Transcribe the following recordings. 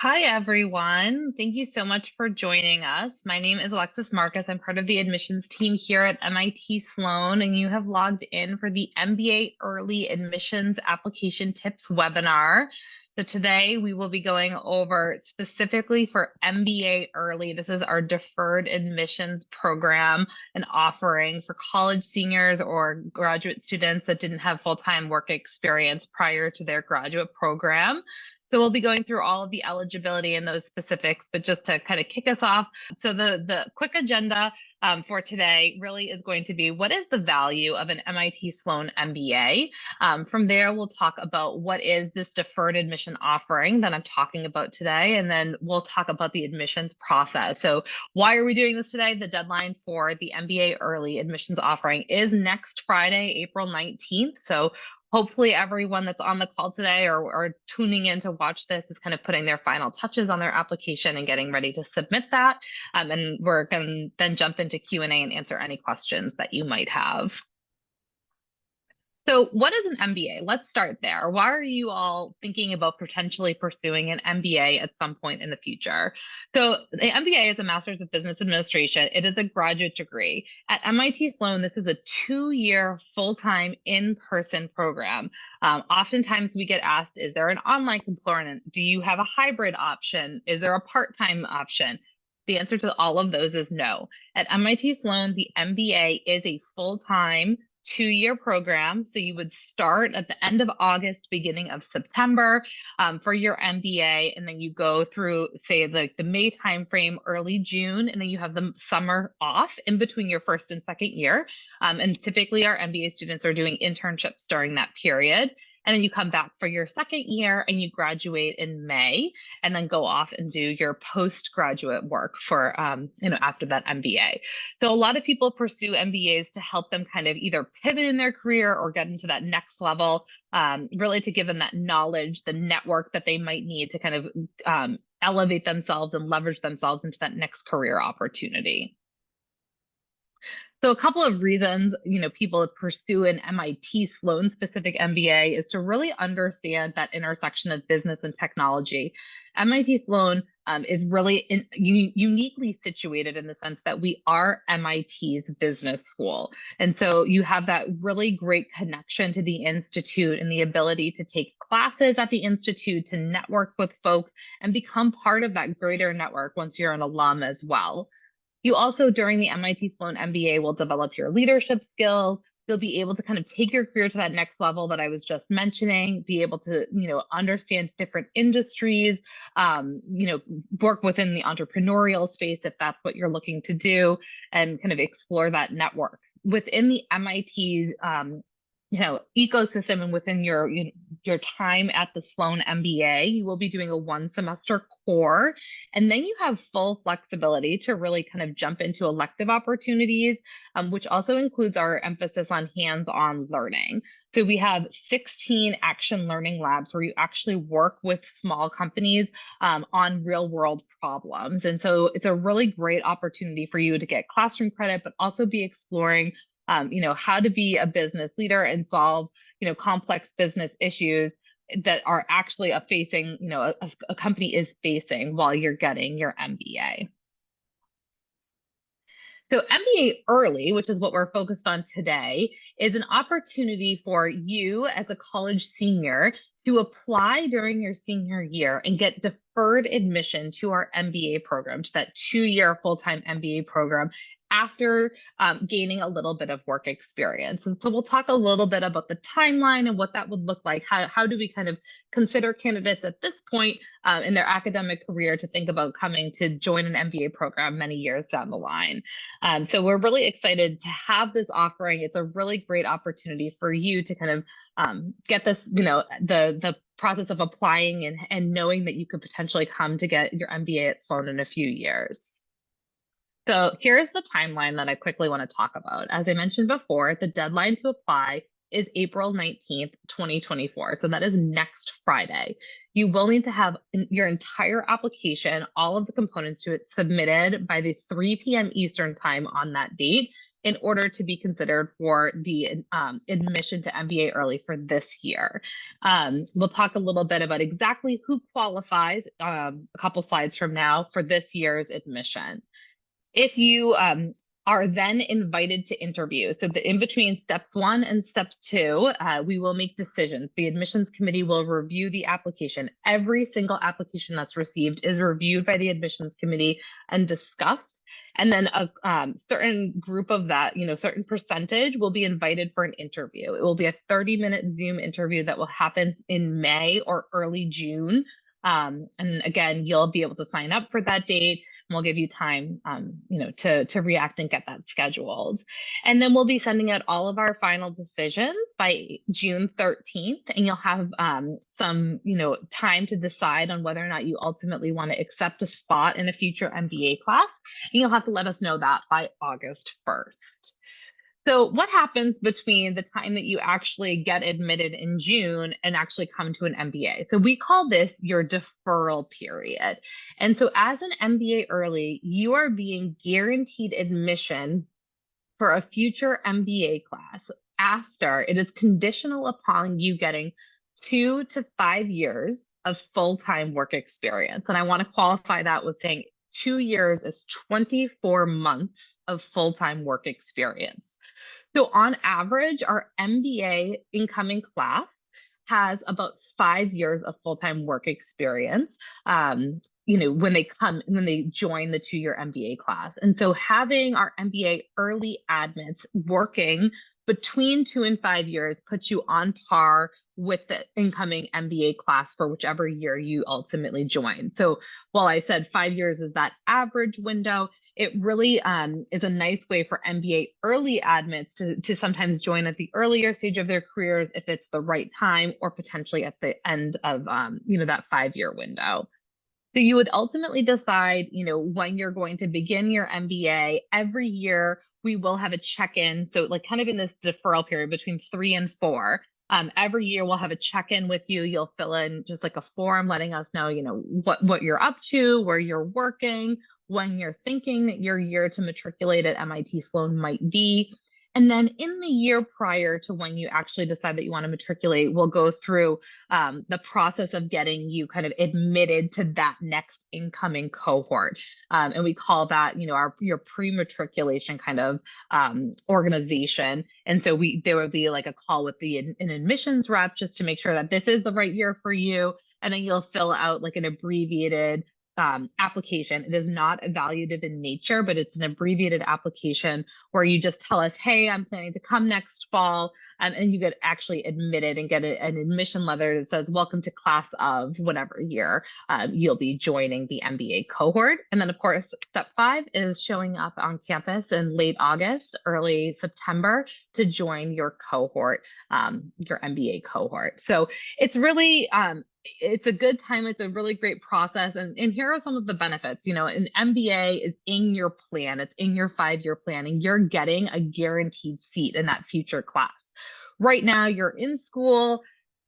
Hi, everyone. Thank you so much for joining us. My name is Alexis Marcus. I'm part of the admissions team here at MIT Sloan, and you have logged in for the MBA Early Admissions Application Tips webinar. So today we will be going over specifically for MBA Early. This is our deferred admissions program and offering for college seniors or graduate students that didn't have full-time work experience prior to their graduate program. So we'll be going through all of the eligibility and those specifics, but just to kind of kick us off. So the quick agenda for today really is going to be what is the value of an MIT Sloan MBA? From there, we'll talk about what is this deferred admission offering that I'm talking about today, and then we'll talk about the admissions process. So why are we doing this today? The deadline for the MBA early admissions offering is next Friday, April 19th. So hopefully everyone that's on the call today or tuning in to watch this is kind of putting their final touches on their application and getting ready to submit that. And we're going to then jump into Q&A and answer any questions that you might have. So what is an MBA? Let's start there. Why are you all thinking about potentially pursuing an MBA at some point in the future? So the MBA is a Master's of Business Administration. It is a graduate degree. At MIT Sloan, this is a 2-year full-time in-person program. Oftentimes we get asked, is there an online component? Do you have a hybrid option? Is there a part-time option? The answer to all of those is no. At MIT Sloan, the MBA is a full-time 2-year program. So you would start at the end of August, beginning of September for your MBA, and then you go through, say, like the May timeframe, early June, and then you have the summer off in between your first and second year. And typically our MBA students are doing internships during that period. And then you come back for your second year and you graduate in May and then go off and do your postgraduate work for, after that MBA. So a lot of people pursue MBAs to help them kind of either pivot in their career or get into that next level, really to give them that knowledge, the network that they might need to kind of elevate themselves and leverage themselves into that next career opportunity. So a couple of reasons, people pursue an MIT Sloan specific MBA is to really understand that intersection of business and technology. MIT Sloan is really uniquely situated in the sense that we are MIT's business school. And so you have that really great connection to the institute and the ability to take classes at the institute, to network with folks and become part of that greater network once you're an alum as well. You also, during the MIT Sloan MBA, will develop your leadership skills. You'll be able to kind of take your career to that next level that I was just mentioning, be able to, understand different industries, work within the entrepreneurial space if that's what you're looking to do, and kind of explore that network. Within the MIT ecosystem and within your time at the Sloan MBA, you will be doing a 1-semester core, and then you have full flexibility to really kind of jump into elective opportunities, which also includes our emphasis on hands-on learning. So we have 16 action learning labs where you actually work with small companies on real-world problems. And so it's a really great opportunity for you to get classroom credit, but also be exploring how to be a business leader and solve, complex business issues that are actually a company is facing while you're getting your MBA. So MBA Early, which is what we're focused on today, is an opportunity for you as a college senior to apply during your senior year and get deferred admission to our MBA program, to that 2-year full-time MBA program after gaining a little bit of work experience. And so we'll talk a little bit about the timeline and what that would look like. How do we kind of consider candidates at this point in their academic career to think about coming to join an MBA program many years down the line? So we're really excited to have this offering. It's a really great opportunity for you to kind of get this, the process of applying and knowing that you could potentially come to get your MBA at Sloan in a few years. So here's the timeline that I quickly want to talk about. As I mentioned before, the deadline to apply is April 19th, 2024. So that is next Friday. You will need to have your entire application, all of the components to it, submitted by the 3 p.m. Eastern time on that date. in order to be considered for the admission to MBA early for this year. We'll talk a little bit about exactly who qualifies a couple slides from now for this year's admission. If you are then invited to interview, so in between steps 1 and step 2, we will make decisions. The admissions committee will review the application. Every single application that's received is reviewed by the admissions committee and discussed. And then a certain group of that, certain percentage will be invited for an interview. It will be a 30-minute Zoom interview that will happen in May or early June. And again, you'll be able to sign up for that date. We'll give you time, to react and get that scheduled. And then we'll be sending out all of our final decisions by June 13th, and you'll have some, time to decide on whether or not you ultimately want to accept a spot in a future MBA class. And you'll have to let us know that by August 1st. So what happens between the time that you actually get admitted in June and actually come to an MBA? So we call this your deferral period. And so as an MBA early, you are being guaranteed admission for a future MBA class after it is conditional upon you getting 2 to 5 years of full-time work experience. And I want to qualify that with saying 2 years is 24 months of full-time work experience. So on average, our MBA incoming class has about 5 years of full-time work experience, when they join the 2-year MBA class. And so having our MBA early admits working between 2 and 5 years puts you on par with the incoming MBA class for whichever year you ultimately join. So while I said 5 years is that average window, it really is a nice way for MBA early admits to sometimes join at the earlier stage of their careers if it's the right time, or potentially at the end of that 5-year window. So you would ultimately decide, when you're going to begin your MBA. Every year we will have a check-in. So like kind of in this deferral period between 3 and 4, every year we'll have a check-in with you. You'll fill in just like a form letting us know, what you're up to, where you're working, when you're thinking that your year to matriculate at MIT Sloan might be. And then in the year prior to when you actually decide that you want to matriculate, we'll go through the process of getting you kind of admitted to that next incoming cohort. And we call that, your pre-matriculation kind of organization. And so there would be like a call with an admissions rep just to make sure that this is the right year for you. And then you'll fill out like an abbreviated application. It is not evaluative in nature, but it's an abbreviated application where you just tell us, hey, I'm planning to come next fall, and you get actually admitted and get an admission letter that says, welcome to class of whatever year you'll be joining the MBA cohort. And then of course, step 5 is showing up on campus in late August, early September to join your cohort, your MBA cohort. So it's really, it's a good time. It's a really great process. And here are some of the benefits. An MBA is in your plan. It's in your 5-year plan, and you're getting a guaranteed seat in that future class. Right now, you're in school.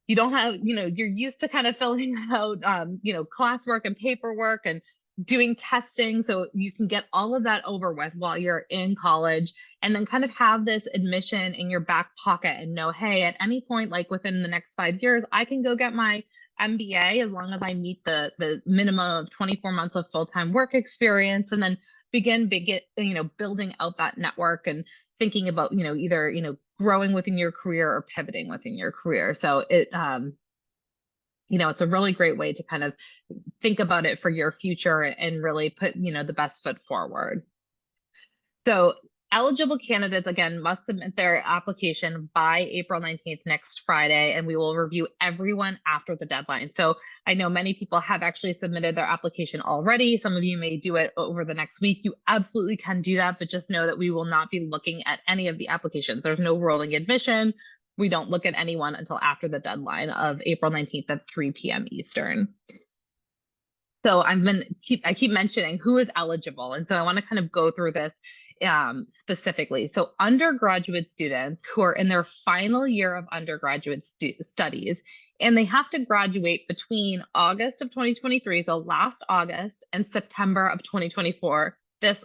You don't have, you're used to kind of filling out, classwork and paperwork and doing testing. So you can get all of that over with while you're in college, and then kind of have this admission in your back pocket and know, hey, at any point, like within the next 5 years, I can go get my MBA as long as I meet the minimum of 24 months of full-time work experience, and then begin building out that network and thinking about, either, growing within your career or pivoting within your career. So it's a really great way to kind of think about it for your future and really put, the best foot forward. So eligible candidates, again, must submit their application by April 19th, next Friday, and we will review everyone after the deadline. So I know many people have actually submitted their application already. Some of you may do it over the next week. You absolutely can do that, but just know that we will not be looking at any of the applications. There's no rolling admission. We don't look at anyone until after the deadline of April 19th at 3 p.m. Eastern. So I keep mentioning who is eligible. And so I want to kind of go through this specifically. So undergraduate students who are in their final year of undergraduate studies, and they have to graduate between August of 2023, so last August, and September of 2024, this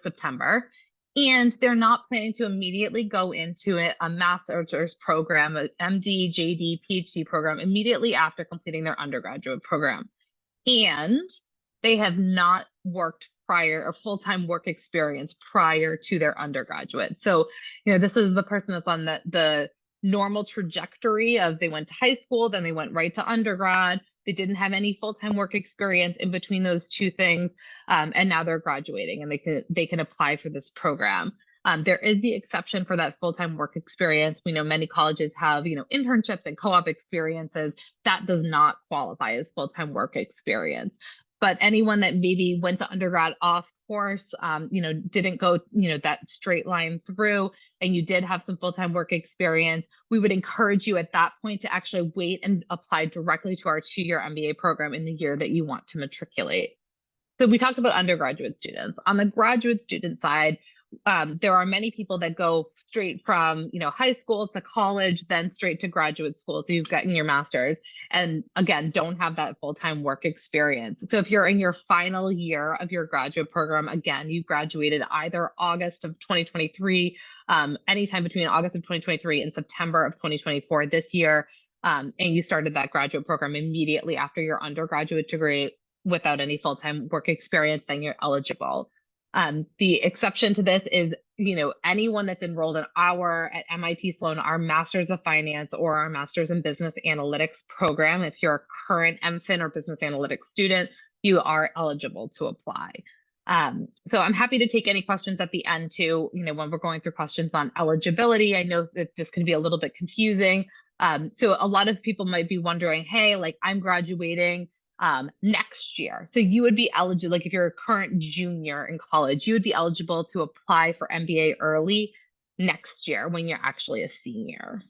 September. and they're not planning to immediately go into a master's program, an MD, JD, PhD program immediately after completing their undergraduate program. And they have not worked prior or full-time work experience prior to their undergraduate. So, this is the person that's on the normal trajectory of they went to high school, then they went right to undergrad. They didn't have any full-time work experience in between those two things, and now they're graduating and they can apply for this program. There is the exception for that full-time work experience. We know many colleges have, internships and co-op experiences. That does not qualify as full-time work experience. But anyone that maybe went to undergrad off course, didn't go, that straight line through, and you did have some full-time work experience, we would encourage you at that point to actually wait and apply directly to our 2-year MBA program in the year that you want to matriculate. So we talked about undergraduate students. On the graduate student side, there are many people that go straight from high school to college, then straight to graduate school. So you've gotten your master's, and again, don't have that full-time work experience. So if you're in your final year of your graduate program, again, you graduated either August of 2023, anytime between August of 2023 and September of 2024 this year, and you started that graduate program immediately after your undergraduate degree without any full-time work experience, then you're eligible. The exception to this is, anyone that's enrolled in at MIT Sloan, our Masters of Finance or our Masters in Business Analytics program. If you're a current MFin or Business Analytics student, you are eligible to apply. So I'm happy to take any questions at the end too, when we're going through questions on eligibility. I know that this can be a little bit confusing. So a lot of people might be wondering, hey, like I'm graduating next year. So you would be eligible, like if you're a current junior in college, you would be eligible to apply for MBA early next year when you're actually a senior.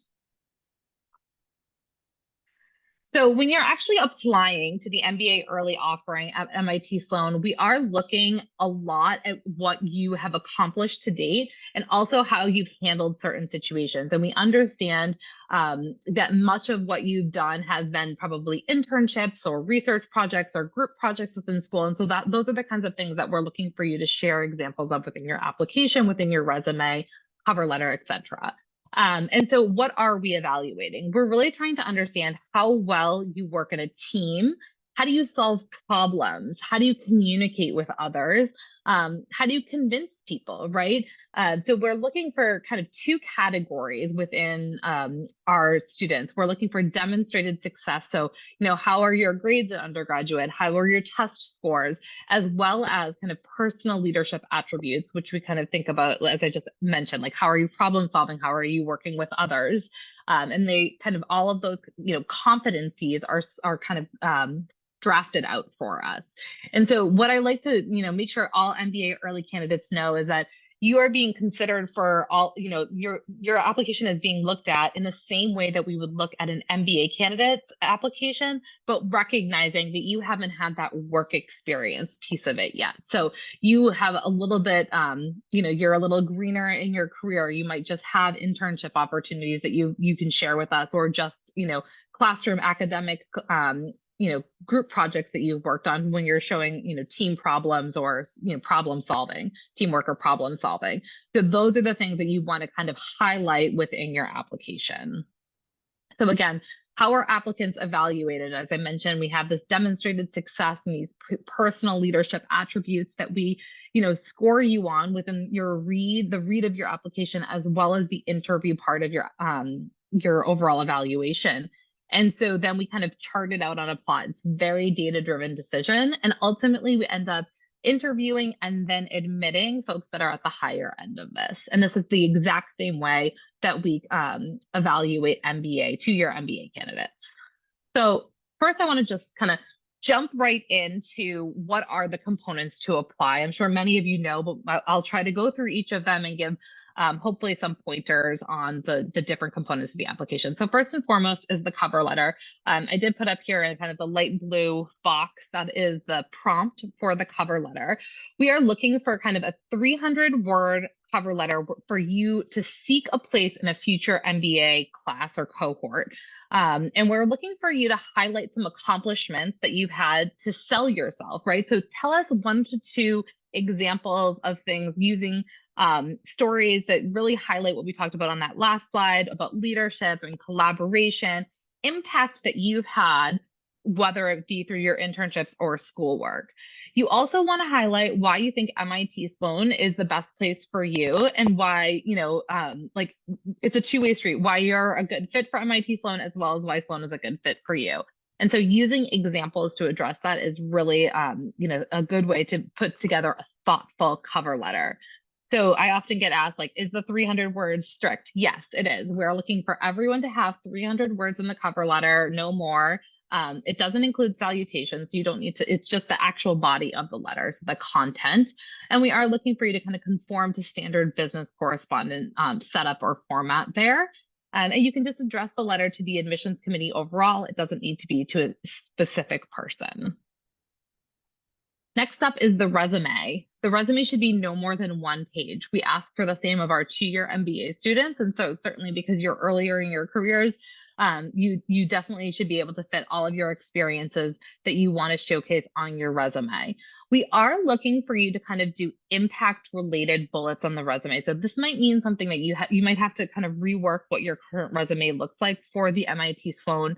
So when you're actually applying to the MBA early offering at MIT Sloan, we are looking a lot at what you have accomplished to date and also how you've handled certain situations. And we understand that much of what you've done has been probably internships or research projects or group projects within school. And so those are the kinds of things that we're looking for you to share examples of within your application, within your resume, cover letter, et cetera. And so what are we evaluating? We're really trying to understand how well you work in a team. How do you solve problems? How do you communicate with others? How do you convince people, right? So we're looking for kind of two categories within our students. We're looking for demonstrated success. So, how are your grades at undergraduate? How are your test scores? As well as kind of personal leadership attributes, which we kind of think about, as I just mentioned, like how are you problem solving? How are you working with others? And they kind of all of those, competencies are kind of drafted out for us. And so what I like to, make sure all MBA early candidates know is that you are being considered for all, your application is being looked at in the same way that we would look at an MBA candidate's application, but recognizing that you haven't had that work experience piece of it yet. So you have a little bit, you're a little greener in your career. You might just have internship opportunities that you can share with us, or just, classroom academic group projects that you've worked on when you're showing, team problems or, problem solving, teamwork or problem solving. So those are the things that you want to kind of highlight within your application. So again, how are applicants evaluated? As I mentioned, we have this demonstrated success and these personal leadership attributes that we, score you on within the read of your application, as well as the interview part of your overall evaluation. And so then we kind of chart it out on a plot. It's very data-driven decision. And ultimately, we end up interviewing and then admitting folks that are at the higher end of this. And this is the exact same way that we evaluate MBA, 2-year MBA candidates. So first, I want to just kind of jump right into what are the components to apply. I'm sure many of you know, but I'll try to go through each of them and give hopefully some pointers on the different components of the application. So first and foremost is the cover letter. I did put up here in kind of the light blue box, that is the prompt for the cover letter. We are looking for kind of a 300-word cover letter for you to seek a place in a future MBA class or cohort. And we're looking for you to highlight some accomplishments that you've had to sell yourself, right? So tell us 1 to 2 examples of things using stories that really highlight what we talked about on that last slide about leadership and collaboration, impact that you've had, whether it be through your internships or schoolwork. You also want to highlight why you think MIT Sloan is the best place for you and why, like it's a two-way street, why you're a good fit for MIT Sloan as well as why Sloan is a good fit for you. And so using examples to address that is really, a good way to put together a thoughtful cover letter. So I often get asked, like, is the 300 words strict? Yes, it is. We're looking for everyone to have 300 words in the cover letter, no more. It doesn't include salutations. So you don't need to, it's just the actual body of the letter, so the content. And we are looking for you to kind of conform to standard business correspondent setup or format there. And you can just address the letter to the admissions committee overall. It doesn't need to be to a specific person. Next up is the resume. The resume should be no more than 1 page. We ask for the same of our 2-year MBA students. And so certainly because you're earlier in your careers, you definitely should be able to fit all of your experiences that you want to showcase on your resume. We are looking for you to kind of do impact related bullets on the resume. So this might mean something that you might have to kind of rework what your current resume looks like for the MIT Sloan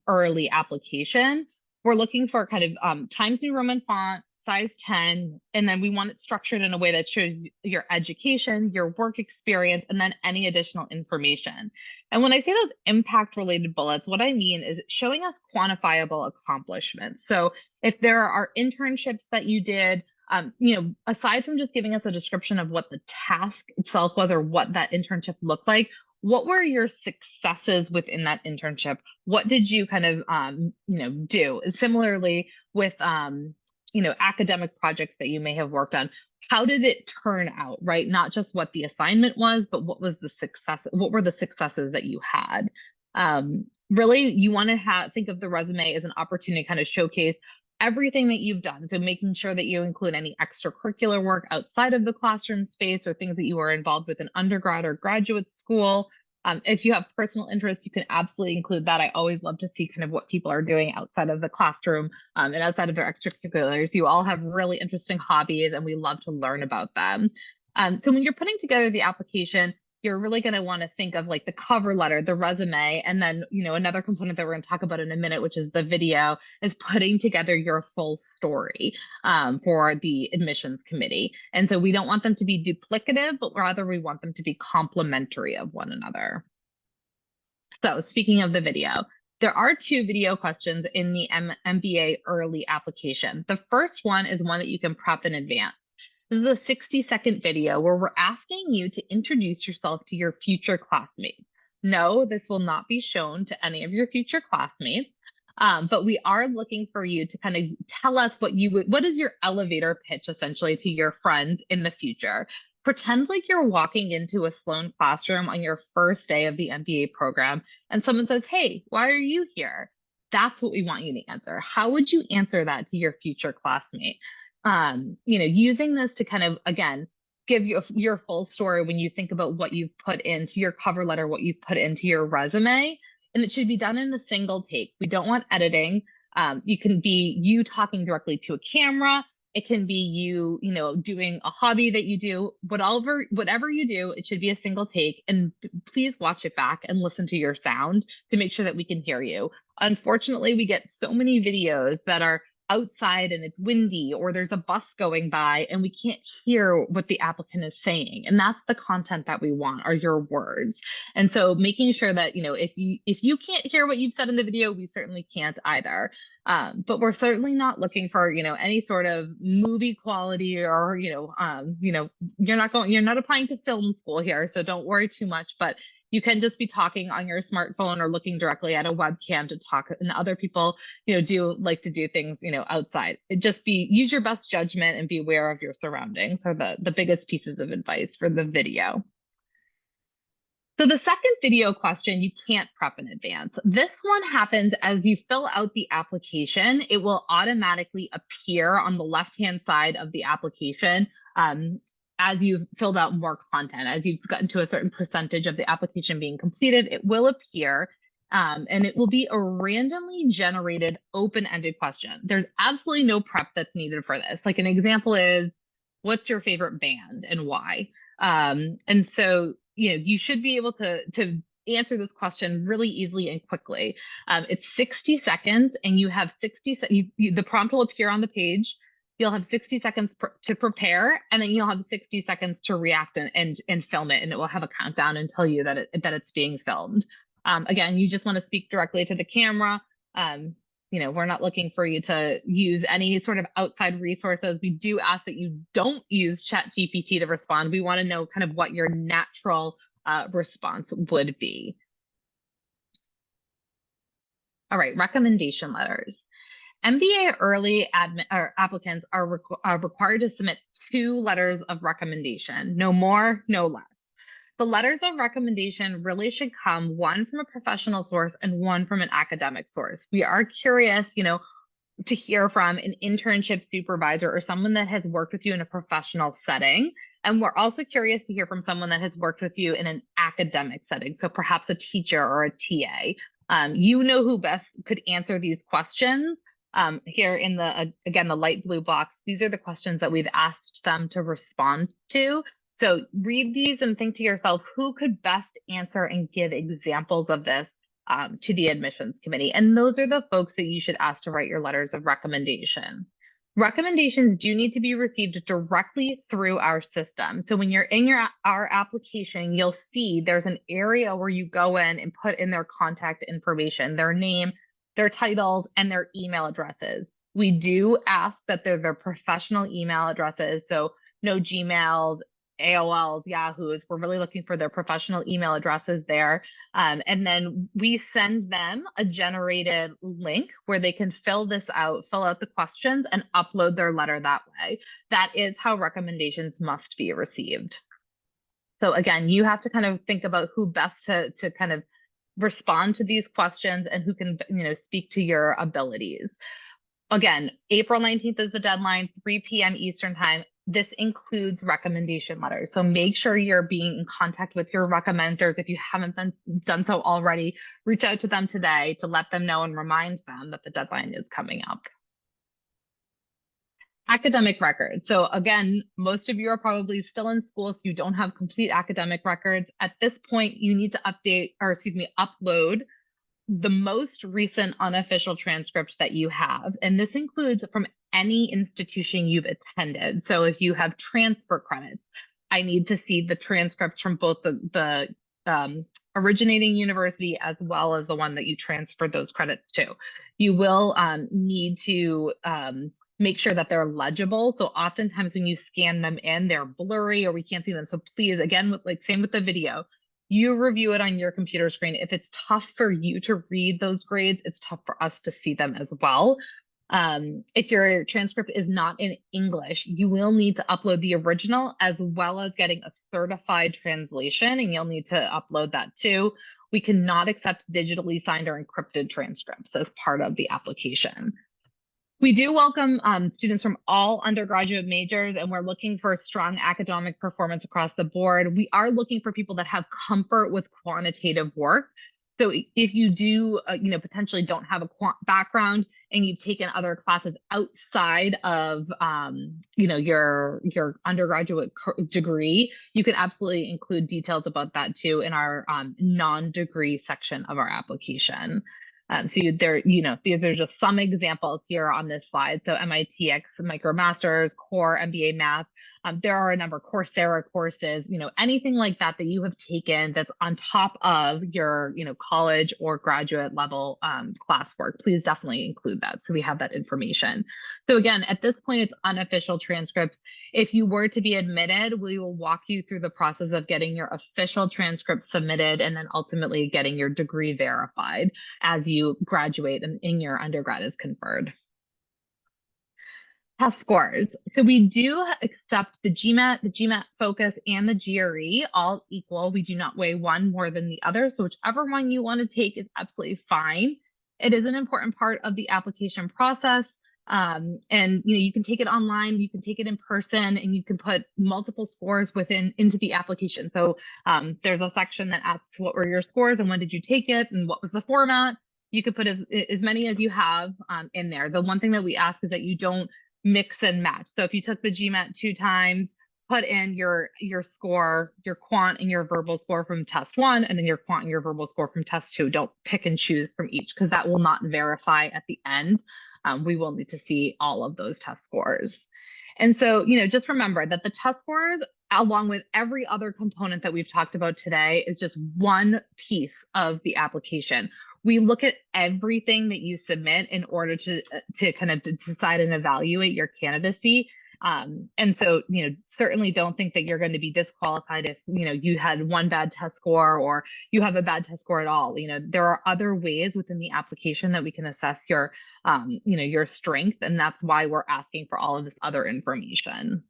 early application. We're looking for kind of Times New Roman font, size 10, and then we want it structured in a way that shows your education, your work experience, and then any additional information. And when I say those impact related bullets, what I mean is showing us quantifiable accomplishments. So if there are internships that you did, aside from just giving us a description of what the task itself was or what that internship looked like, what were your successes within that internship? What did you kind of, do? Similarly with, academic projects that you may have worked on, how did it turn out, right? Not just what the assignment was, but what was the success? What were the successes that you had? Really, you want to think of the resume as an opportunity to kind of showcase everything that you've done. So making sure that you include any extracurricular work outside of the classroom space or things that you were involved with in undergrad or graduate school. If you have personal interests, you can absolutely include that. I always love to see kind of what people are doing outside of the classroom and outside of their extracurriculars. You all have really interesting hobbies and we love to learn about them. So when you're putting together the application, you're really going to want to think of like the cover letter, the resume, and then, another component that we're going to talk about in a minute, which is the video, is putting together your full story for the admissions committee. And so we don't want them to be duplicative, but rather we want them to be complementary of one another. So speaking of the video, there are 2 video questions in the MBA early application. The first one is one that you can prep in advance. This is a 60-second video where we're asking you to introduce yourself to your future classmates. No, this will not be shown to any of your future classmates, but we are looking for you to kind of tell us what is your elevator pitch essentially to your friends in the future. Pretend like you're walking into a Sloan classroom on your first day of the MBA program and someone says, "Hey, why are you here?" That's what we want you to answer. How would you answer that to your future classmate? Using this to kind of, again, give you your full story when you think about what you've put into your cover letter, what you've put into your resume, and it should be done in a single take. We don't want editing. You can be you talking directly to a camera. It can be you, doing a hobby that you do, whatever you do, it should be a single take. And please watch it back and listen to your sound to make sure that we can hear you. Unfortunately, we get so many videos that are outside and it's windy or there's a bus going by and we can't hear what the applicant is saying, and that's the content that we want, are your words. And so making sure that if you can't hear what you've said in the video, we certainly can't either. But we're certainly not looking for any sort of movie quality or you're not applying to film school here, so don't worry too much. But you can just be talking on your smartphone or looking directly at a webcam to talk, and other people, do like to do things, outside. Use your best judgment and be aware of your surroundings are the biggest pieces of advice for the video. So the second video question, you can't prep in advance. This one happens as you fill out the application. It will automatically appear on the left-hand side of the application as you've filled out more content. As you've gotten to a certain percentage of the application being completed, it will appear. And it will be a randomly generated open-ended question. There's absolutely no prep that's needed for this. Like an example is, what's your favorite band and why? And so, you should be able to answer this question really easily and quickly. It's 60 seconds, and you have 60 the prompt will appear on the page. You'll have 60 seconds to prepare, and then you'll have 60 seconds to react and film it, and it will have a countdown and tell you that it's being filmed. Again, you just want to speak directly to the camera. We're not looking for you to use any sort of outside resources. We do ask that you don't use ChatGPT to respond. We want to know kind of what your natural response would be. All right, recommendation letters. MBA early applicants are required to submit 2 letters of recommendation, no more, no less. The letters of recommendation really should come one from a professional source and one from an academic source. We are curious, to hear from an internship supervisor or someone that has worked with you in a professional setting. And we're also curious to hear from someone that has worked with you in an academic setting, so perhaps a teacher or a TA. You know who best could answer these questions. Here in again, the light blue box, these are the questions that we've asked them to respond to. So read these and think to yourself, who could best answer and give examples of this to the admissions committee? And those are the folks that you should ask to write your letters of recommendation. Recommendations do need to be received directly through our system. So when you're in our application, you'll see there's an area where you go in and put in their contact information, their name, their titles, and their email addresses. We do ask that they're their professional email addresses, so no Gmails, AOLs, Yahoos. We're really looking for their professional email addresses there. And then we send them a generated link where they can fill out the questions, and upload their letter that way. That is how recommendations must be received. So again, you have to kind of think about who best to kind of respond to these questions and who can, speak to your abilities. Again, April 19th is the deadline, 3 p.m. Eastern time. This includes recommendation letters. So make sure you're being in contact with your recommenders. If you haven't done so already, reach out to them today to let them know and remind them that the deadline is coming up. Academic records. So again, most of you are probably still in school, so you don't have complete academic records. At this point, you need to upload the most recent unofficial transcripts that you have. And this includes from any institution you've attended. So if you have transfer credits, I need to see the transcripts from both the originating university as well as the one that you transferred those credits to. You will need to make sure that they're legible. So oftentimes when you scan them in, they're blurry or we can't see them. So please, again, same with the video, you review it on your computer screen. If it's tough for you to read those grades, it's tough for us to see them as well. If your transcript is not in English, you will need to upload the original as well as getting a certified translation, and you'll need to upload that too. We cannot accept digitally signed or encrypted transcripts as part of the application. We do welcome students from all undergraduate majors, and we're looking for strong academic performance across the board. We are looking for people that have comfort with quantitative work. So if you do, potentially don't have a quant background and you've taken other classes outside of, your undergraduate degree, you can absolutely include details about that too in our non-degree section of our application. So there's just some examples here on this slide. So MITx MicroMasters, Core MBA Math. There are a number of Coursera courses, anything like that that you have taken that's on top of your, college or graduate level classwork. Please definitely include that so we have that information. So again, at this point, it's unofficial transcripts. If you were to be admitted, we will walk you through the process of getting your official transcript submitted and then ultimately getting your degree verified as you graduate and your undergrad is conferred. Test scores. So we do accept the GMAT Focus, and the GRE all equal. We do not weigh one more than the other. So whichever one you want to take is absolutely fine. It is an important part of the application process. And you can take it online, you can take it in person, and you can put multiple scores into the application. So there's a section that asks what were your scores and when did you take it and what was the format. You could put as many as you have in there. The one thing that we ask is that you don't mix and match. So if you took the GMAT 2 times, put in your score, your quant and your verbal score from test 1, and then your quant and your verbal score from test 2. Don't pick and choose from each, because that will not verify at the end. We will need to see all of those test scores. And so, just remember that the test scores, along with every other component that we've talked about today, is just one piece of the application. We look at everything that you submit in order to kind of decide and evaluate your candidacy. And so, certainly don't think that you're going to be disqualified if, you had one bad test score or you have a bad test score at all. There are other ways within the application that we can assess your, your strength. And that's why we're asking for all of this other information.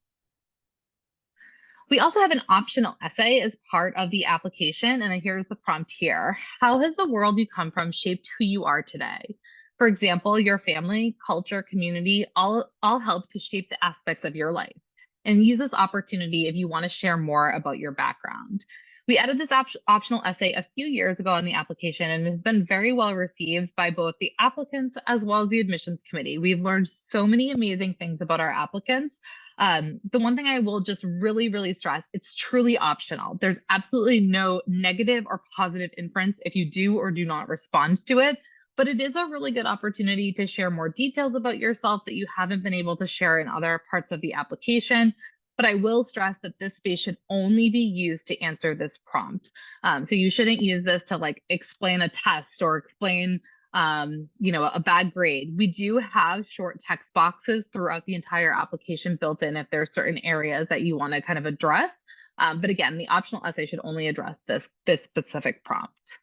We also have an optional essay as part of the application, and here's the prompt here. How has the world you come from shaped who you are today? For example, your family, culture, community, all help to shape the aspects of your life. And use this opportunity if you want to share more about your background. We added this optional essay a few years ago on the application, and it has been very well received by both the applicants as well as the admissions committee. We've learned so many amazing things about our applicants. The one thing I will just really, really stress, it's truly optional. There's absolutely no negative or positive inference if you do or do not respond to it, but it is a really good opportunity to share more details about yourself that you haven't been able to share in other parts of the application. But I will stress that this space should only be used to answer this prompt. So you shouldn't use this to explain a test or explain a bad grade. We do have short text boxes throughout the entire application built in if there are certain areas that you want to kind of address. But again, the optional essay should only address this specific prompt.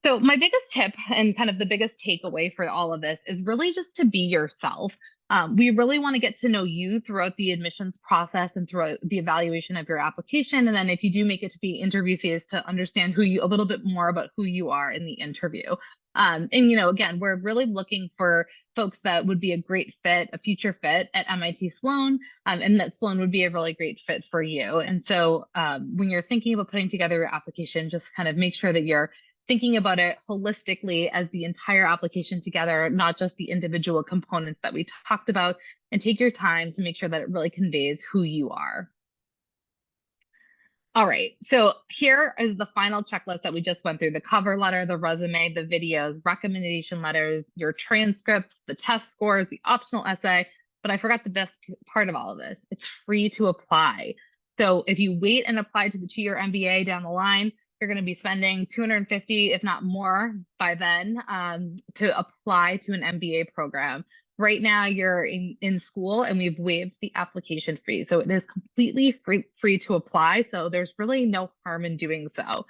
So my biggest tip and kind of the biggest takeaway for all of this is really just to be yourself. We really want to get to know you throughout the admissions process and throughout the evaluation of your application. And then if you do make it to the interview phase, to understand a little bit more about who you are in the interview. And, again, we're really looking for folks that would be a great fit, a future fit at MIT Sloan, and that Sloan would be a really great fit for you. And so when you're thinking about putting together your application, just kind of make sure that you're thinking about it holistically as the entire application together, not just the individual components that we talked about, and take your time to make sure that it really conveys who you are. All right, so here is the final checklist that we just went through: the cover letter, the resume, the videos, recommendation letters, your transcripts, the test scores, the optional essay. But I forgot the best part of all of this. It's free to apply. So if you wait and apply to the 2-year MBA down the line, you're going to be spending $250, if not more, by then to apply to an MBA program. Right now, you're in school, and we've waived the application fee. So it is completely free to apply. So there's really no harm in doing so.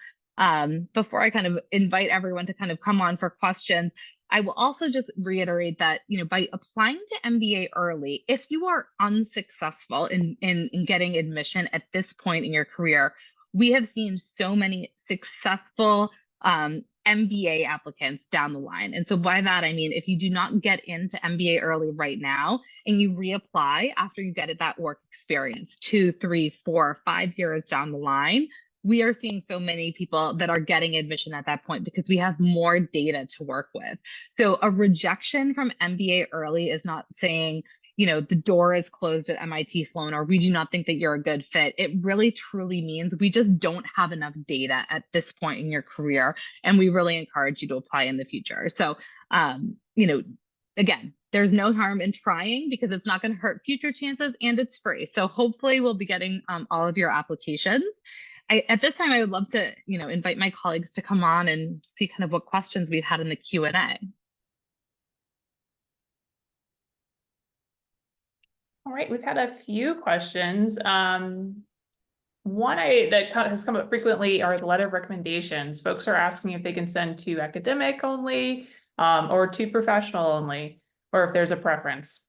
Before I kind of invite everyone to kind of come on for questions, I will also just reiterate that, by applying to MBA early, if you are unsuccessful in getting admission at this point in your career, we have seen so many successful MBA applicants down the line. And so by that, I mean, if you do not get into MBA early right now and you reapply after you get that work experience 2, 3, 4, 5 years down the line, we are seeing so many people that are getting admission at that point because we have more data to work with. So a rejection from MBA early is not saying, the door is closed at MIT Sloan, or we do not think that you're a good fit. It really truly means we just don't have enough data at this point in your career, and we really encourage you to apply in the future. So, again, there's no harm in trying because it's not going to hurt future chances, and it's free. So hopefully we'll be getting all of your applications. At this time, I would love to, invite my colleagues to come on and see kind of what questions we've had in the Q&A. All right, we've had a few questions. One that has come up frequently are the letter of recommendations. Folks are asking if they can send to academic only or to professional only, or if there's a preference.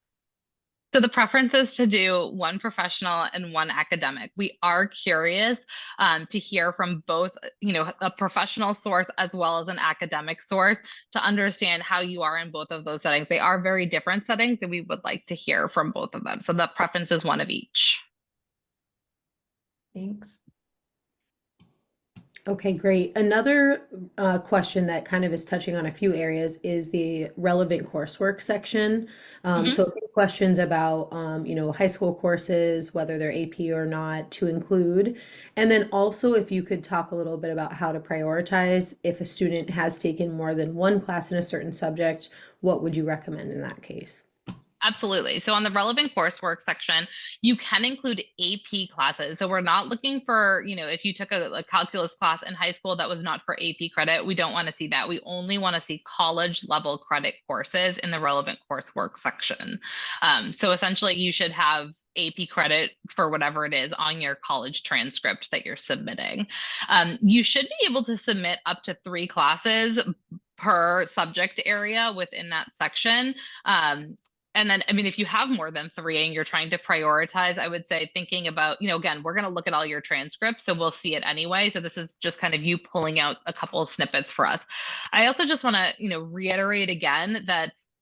So the preference is to do one professional and one academic. We are curious to hear from both, a professional source as well as an academic source to understand how you are in both of those settings. They are very different settings, and we would like to hear from both of them. So the preference is one of each. Thanks. Okay, great. Another question that kind of is touching on a few areas is the relevant coursework section. So a few questions about, high school courses, whether they're AP or not, to include. And then also if you could talk a little bit about how to prioritize if a student has taken more than one class in a certain subject, what would you recommend in that case? Absolutely. So on the relevant coursework section, you can include AP classes. So we're not looking for, if you took a calculus class in high school that was not for AP credit, we don't want to see that. We only want to see college level credit courses in the relevant coursework section. So essentially, you should have AP credit for whatever it is on your college transcript that you're submitting. You should be able to submit up to 3 classes per subject area within that section. And then, I mean, if you have more than 3 and you're trying to prioritize, I would say thinking about, again, we're going to look at all your transcripts, so we'll see it anyway. So this is just kind of you pulling out a couple of snippets for us. I also just want to, reiterate again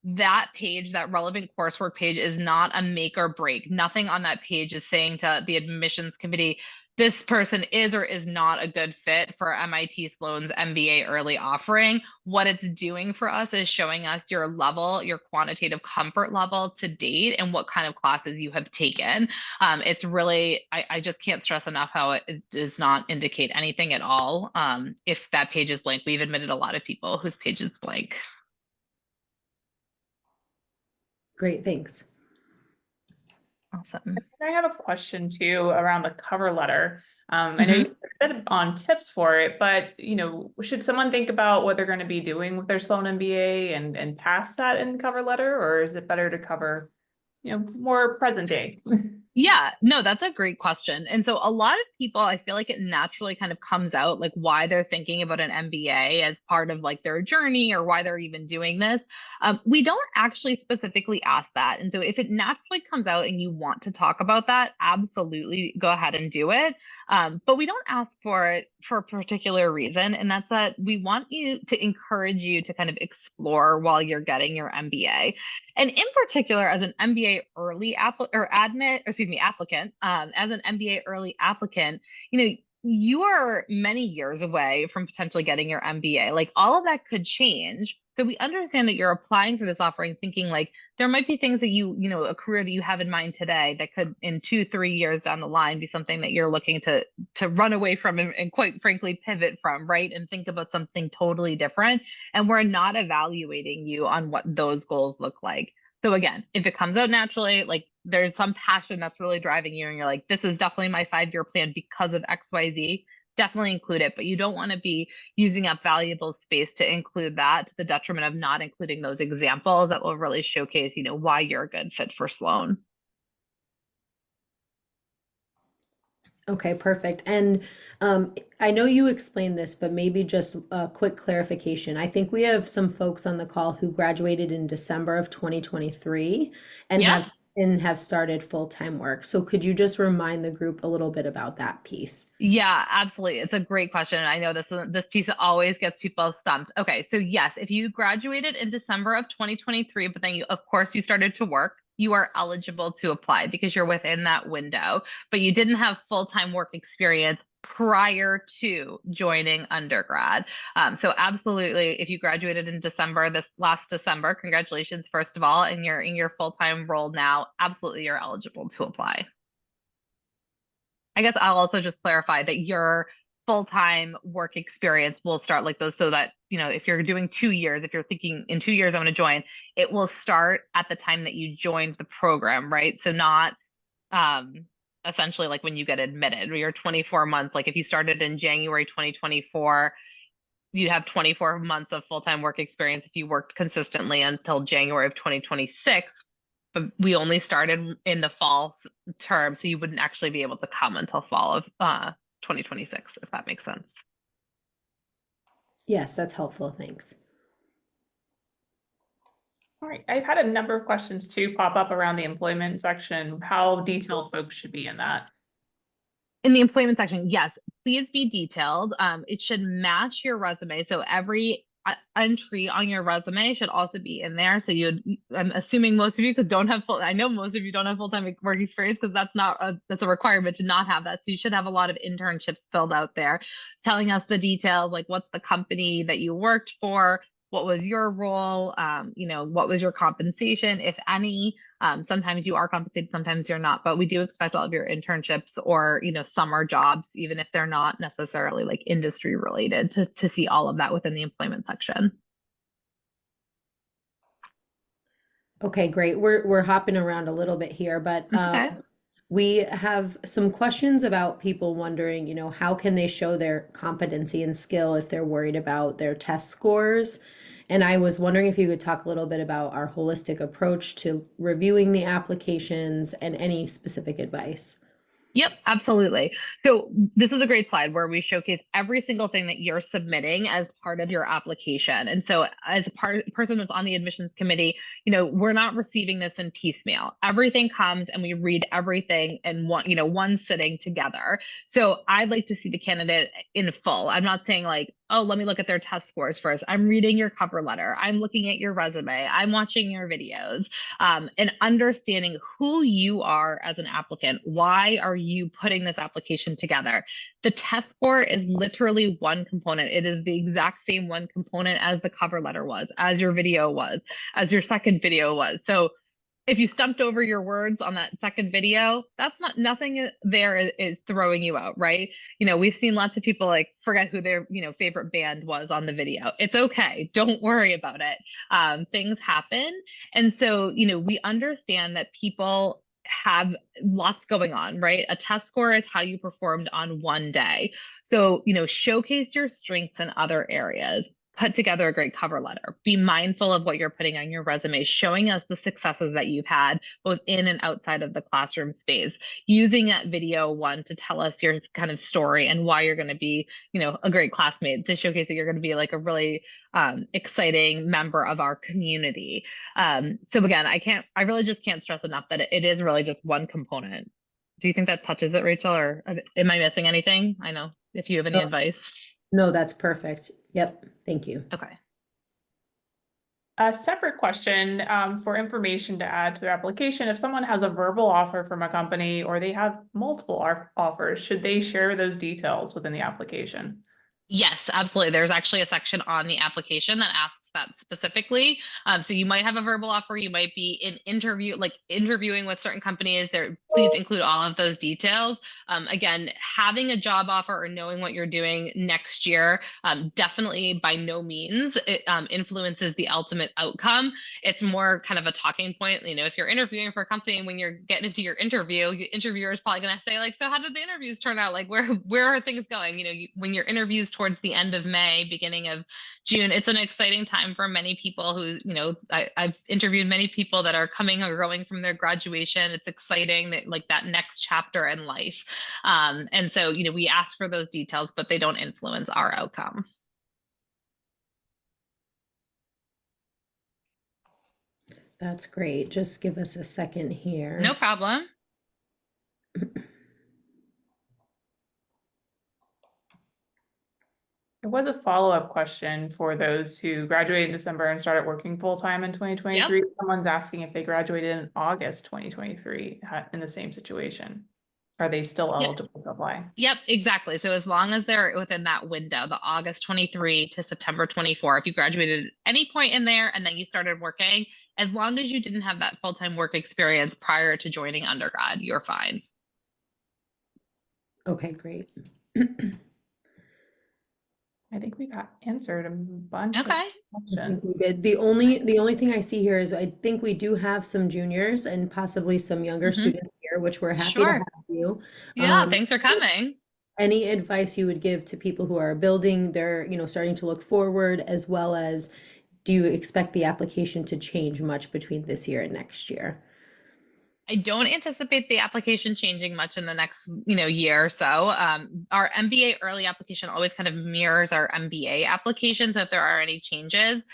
that page, that relevant coursework page, is not a make or break. Nothing on that page is saying to the admissions committee, this person is or is not a good fit for MIT Sloan's MBA early offering. What it's doing for us is showing us your level, your quantitative comfort level to date, and what kind of classes you have taken. It's really, I just can't stress enough how it does not indicate anything at all. If that page is blank, we've admitted a lot of people whose page is blank. Great, thanks. Awesome. I have a question too around the cover letter. I know you said on tips for it, but should someone think about what they're going to be doing with their Sloan MBA and pass that in the cover letter, or is it better to cover, more present day? Yeah, no, that's a great question. And so a lot of people, I feel like it naturally kind of comes out like why they're thinking about an MBA as part of like their journey or why they're even doing this. We don't actually specifically ask that. And so if it naturally comes out and you want to talk about that, absolutely go ahead and do it. But we don't ask for it for a particular reason. And that's that we want you to encourage you to kind of explore while you're getting your MBA. And in particular, as an MBA early applicant, as an MBA early applicant, you are many years away from potentially getting your MBA. Like all of that could change. So we understand that you're applying for this offering thinking like there might be things that a career that you have in mind today that could in 2-3 years down the line be something that you're looking to run away from and quite frankly pivot from, right? And think about something totally different. And we're not evaluating you on what those goals look like. So again, if it comes out naturally, like there's some passion that's really driving you and you're like, this is definitely my 5-year plan because of XYZ, definitely include it. But you don't want to be using up valuable space to include that to the detriment of not including those examples that will really showcase, why you're a good fit for Sloan. Okay, perfect. And I know you explained this, but maybe just a quick clarification. I think we have some folks on the call who graduated in December of 2023 and Yeah. have started full-time work. So could you just remind the group a little bit about that piece? Yeah, absolutely. It's a great question. I know this piece always gets people stumped. Okay, so yes, if you graduated in December of 2023, but then of course you started to work, you are eligible to apply because you're within that window, but you didn't have full-time work experience prior to joining undergrad. So absolutely, if you graduated in December, this last December, congratulations, first of all, and you're in your full-time role now, absolutely you're eligible to apply. I guess I'll also just clarify that your full-time work experience will start like those so that, if you're doing 2 years, if you're thinking in 2 years, I'm going to join, it will start at the time that you joined the program, right? So not essentially like when you get admitted, or your 24 months, like if you started in January 2024, you'd have 24 months of full-time work experience if you worked consistently until January of 2026. But we only started in the fall term, so you wouldn't actually be able to come until fall of 2026, if that makes sense. Yes, that's helpful. Thanks. All right, I've had a number of questions too pop up around the employment section, how detailed folks should be in that. In the employment section, yes, please be detailed. It should match your resume. So every entry on your resume should also be in there. So I'm assuming most of you I know most of you don't have full-time work experience, because that's a requirement to not have that. So you should have a lot of internships filled out there, telling us the details, like what's the company that you worked for, what was your role, what was your compensation, if any. Sometimes you are compensated, sometimes you're not, but we do expect all of your internships or, summer jobs, even if they're not necessarily like industry related, to see all of that within the employment section. Okay, great. We're hopping around a little bit here, but Okay. we have some questions about people wondering, how can they show their competency and skill if they're worried about their test scores? And I was wondering if you could talk a little bit about our holistic approach to reviewing the applications and any specific advice. Yep, absolutely. So this is a great slide where we showcase every single thing that you're submitting as part of your application. And so as a person that's on the admissions committee, we're not receiving this in piecemeal. Everything comes and we read everything in one sitting together. So I'd like to see the candidate in full. I'm not saying like, oh, let me look at their test scores first. I'm reading your cover letter. I'm looking at your resume. I'm watching your videos, and understanding who you are as an applicant. Why are you putting this application together? The test score is literally one component. It is the exact same one component as the cover letter was, as your video was, as your second video was. So if you stumped over your words on that second video, nothing there is throwing you out, right? We've seen lots of people like forget who their, favorite band was on the video. It's okay. Don't worry about it. Things happen. And so, we understand that people have lots going on, right? A test score is how you performed on one day. So, showcase your strengths in other areas. Put together a great cover letter. Be mindful of what you're putting on your resume, showing us the successes that you've had both in and outside of the classroom space. Using that video one to tell us your kind of story and why you're going to be, a great classmate, to showcase that you're going to be like a really exciting member of our community. So again, I really just can't stress enough that it is really just one component. Do you think that touches it, Rachel, or am I missing anything? I know if you have any advice. No, that's perfect. Yep. Thank you. Okay. A separate question for information to add to their application. If someone has a verbal offer from a company or they have multiple offers, should they share those details within the application? Yes, absolutely. There's actually a section on the application that asks that specifically. So you might have a verbal offer, you might be interviewing with certain companies. Please include all of those details. Again, having a job offer or knowing what you're doing next year, definitely by no means it influences the ultimate outcome. It's more kind of a talking point. If you're interviewing for a company, when you're getting into your interview, your interviewer is probably going to say like, so how did the interviews turn out? Like, where are things going? When your interviews towards the end of May, beginning of June, it's an exciting time for many people who, I've interviewed many people that are coming or going from their graduation. It's exciting that like that next chapter in life. And so, we ask for those details, but they don't influence our outcome. That's great. Just give us a second here. No problem. There was a follow-up question for those who graduated in December and started working full-time in 2023. Yep. Someone's asking if they graduated in August 2023 in the same situation. Are they still eligible to apply? Yep, exactly. So as long as they're within that window, the August 23 to September 24, if you graduated at any point in there and then you started working, as long as you didn't have that full-time work experience prior to joining undergrad, you're fine. Okay, great. I think we've answered a bunch of questions. We did. The only thing I see here is I think we do have some juniors and possibly some younger students here, which we're happy to have you. Yeah, thanks for coming. Any advice you would give to people who are building their, starting to look forward, as well as do you expect the application to change much between this year and next year? I don't anticipate the application changing much in the next, year or so. Our MBA early application always kind of mirrors our MBA application. So if there are any changes,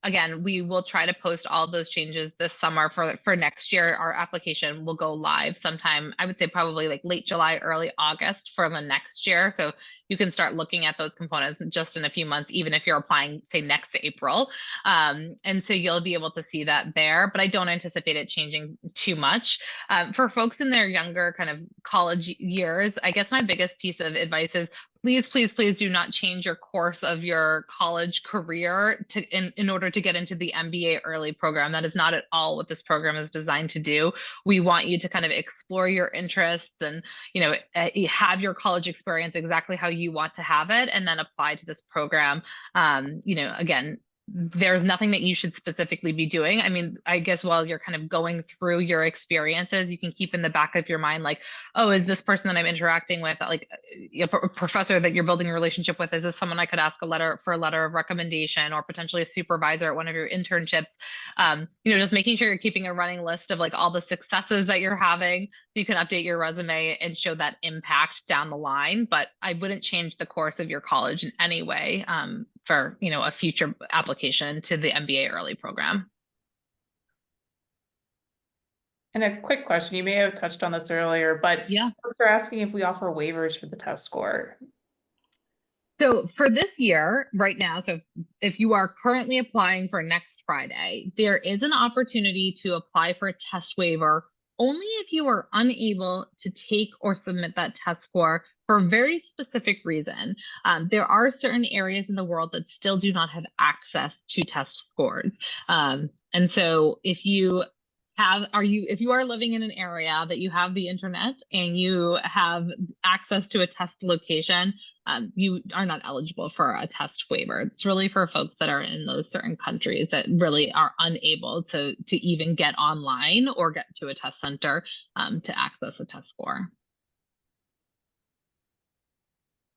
again, we will try to post all of those changes this summer for next year. Our application will go live sometime, I would say probably like late July, early August for the next year. So you can start looking at those components just in a few months, even if you're applying, say, next April. And so you'll be able to see that there, but I don't anticipate it changing too much. For folks in their younger kind of college years, I guess my biggest piece of advice is please, please, please do not change your course of your college career in order to get into the MBA early program. That is not at all what this program is designed to do. We want you to kind of explore your interests and, have your college experience exactly how you want to have it, and then apply to this program. Again, there's nothing that you should specifically be doing. I mean, I guess while you're kind of going through your experiences, you can keep in the back of your mind, like, oh, is this person that I'm interacting with, like a professor that you're building a relationship with, is this someone I could ask a letter of recommendation, or potentially a supervisor at one of your internships? Just making sure you're keeping a running list of like all the successes that you're having, so you can update your resume and show that impact down the line. But I wouldn't change the course of your college in any way for a future application to the MBA early program. And a quick question, you may have touched on this earlier, but yeah, folks are asking if we offer waivers for the test score. So for this year, right now, so if you are currently applying for next Friday, there is an opportunity to apply for a test waiver only if you are unable to take or submit that test score for a very specific reason. There are certain areas in the world that still do not have access to test scores. And so if you are living in an area that you have the internet and you have access to a test location, you are not eligible for a test waiver. It's really for folks that are in those certain countries that really are unable to even get online or get to a test center to access a test score.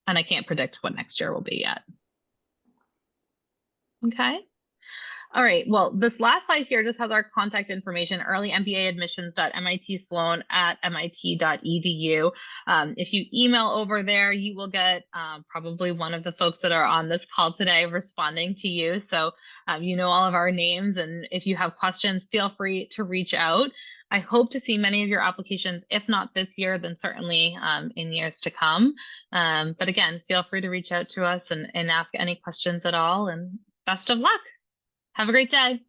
And I can't predict what next year will be yet. Okay. All right, well, this last slide here just has our contact information, earlymbaadmissions.mit.sloan@mit.edu. If you email over there, you will get probably one of the folks that are on this call today responding to you. So all of our names, and if you have questions, feel free to reach out. I hope to see many of your applications, if not this year, then certainly in years to come. But again, feel free to reach out to us and ask any questions at all, and best of luck. Have a great day.